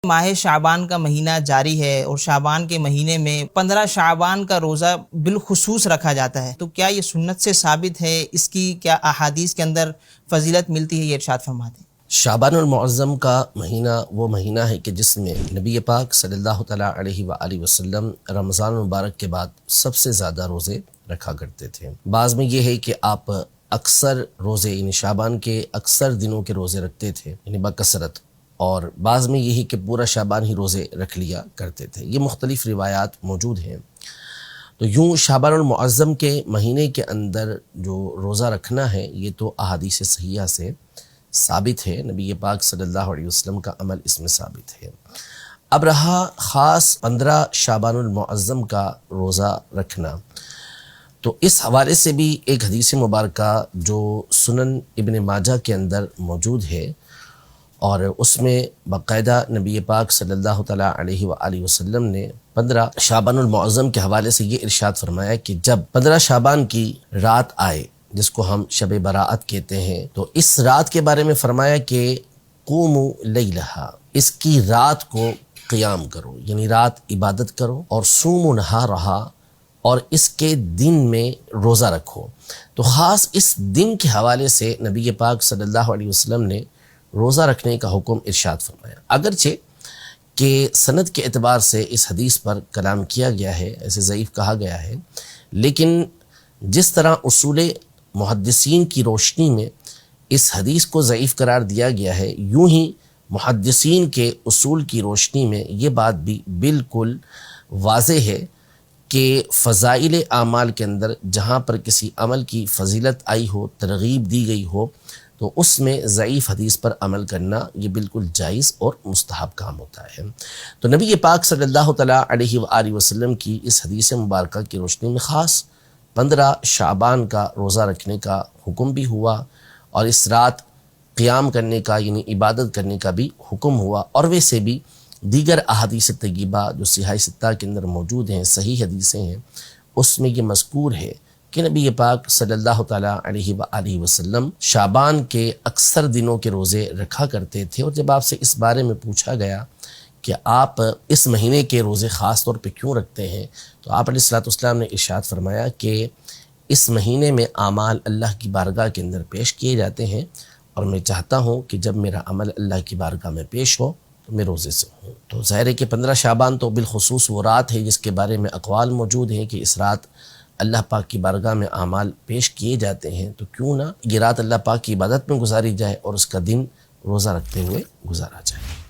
ماہ شعبان کا مہینہ جاری ہے اور شعبان کے مہینے میں 15 شعبان کا روزہ بالخصوص رکھا جاتا ہے، تو کیا یہ سنت سے ثابت ہے؟ اس کی کیا احادیث کے اندر فضیلت ملتی ہے؟ یہ ارشاد فرماتے ہیں۔ شعبان المعظم کا مہینہ وہ مہینہ ہے کہ جس میں نبی پاک صلی اللہ تعالیٰ علیہ وآلہ وسلم رمضان المبارک کے بعد سب سے زیادہ روزے رکھا کرتے تھے۔ بعض میں یہ ہے کہ آپ اکثر روزے یعنی شعبان کے اکثر دنوں کے روزے رکھتے تھے یعنی بکثرت، اور بعض میں یہی کہ پورا شعبان ہی روزے رکھ لیا کرتے تھے۔ یہ مختلف روایات موجود ہیں۔ تو یوں شعبان المعظم کے مہینے کے اندر جو روزہ رکھنا ہے یہ تو احادیث صحیحہ سے ثابت ہے، نبی پاک صلی اللہ علیہ وسلم کا عمل اس میں ثابت ہے۔ اب رہا خاص 15 شعبان المعظم کا روزہ رکھنا، تو اس حوالے سے بھی ایک حدیث مبارکہ جو سنن ابن ماجہ کے اندر موجود ہے، اور اس میں باقاعدہ نبی پاک صلی اللہ تعالیٰ علیہ وآلہ وسلم نے 15 شعبان المعظم کے حوالے سے یہ ارشاد فرمایا کہ جب 15 شعبان کی رات آئے، جس کو ہم شب براءت کہتے ہیں، تو اس رات کے بارے میں فرمایا کہ قوموا لیلہا، اس کی رات کو قیام کرو، یعنی رات عبادت کرو، اور صوموا نہارہا، اور اس کے دن میں روزہ رکھو۔ تو خاص اس دن کے حوالے سے نبی پاک صلی اللہ علیہ وسلم نے روزہ رکھنے کا حکم ارشاد فرمایا۔ اگرچہ کہ سند کے اعتبار سے اس حدیث پر کلام کیا گیا ہے، ایسے ضعیف کہا گیا ہے، لیکن جس طرح اصول محدثین کی روشنی میں اس حدیث کو ضعیف قرار دیا گیا ہے، یوں ہی محدثین کے اصول کی روشنی میں یہ بات بھی بالکل واضح ہے کہ فضائل اعمال کے اندر جہاں پر کسی عمل کی فضیلت آئی ہو، ترغیب دی گئی ہو، تو اس میں ضعیف حدیث پر عمل کرنا یہ بالکل جائز اور مستحب کام ہوتا ہے۔ تو نبی پاک صلی اللہ تعالیٰ علیہ وآلہ وسلم کی اس حدیث مبارکہ کی روشنی میں خاص 15 شعبان کا روزہ رکھنے کا حکم بھی ہوا، اور اس رات قیام کرنے کا یعنی عبادت کرنے کا بھی حکم ہوا، اور ویسے بھی دیگر احادیث طیبہ جو صحیح ستہ کے اندر موجود ہیں، صحیح حدیثیں ہیں، اس میں یہ مذکور ہے کہ نبی پاک صلی اللہ تعالیٰ علیہ وآلہ وسلم شعبان کے اکثر دنوں کے روزے رکھا کرتے تھے۔ اور جب آپ سے اس بارے میں پوچھا گیا کہ آپ اس مہینے کے روزے خاص طور پہ کیوں رکھتے ہیں، تو آپ علیہ الصلوۃ والسلام نے ارشاد فرمایا کہ اس مہینے میں اعمال اللہ کی بارگاہ کے اندر پیش کیے جاتے ہیں، اور میں چاہتا ہوں کہ جب میرا عمل اللہ کی بارگاہ میں پیش ہو تو میں روزے سے ہوں۔ تو ظاہر ہے کہ 15 شعبان تو بالخصوص وہ رات ہے جس کے بارے میں اقوال موجود ہیں کہ اس رات اللہ پاک کی بارگاہ میں اعمال پیش کیے جاتے ہیں، تو کیوں نہ یہ رات اللہ پاک کی عبادت میں گزاری جائے اور اس کا دن روزہ رکھتے ہوئے گزارا جائے۔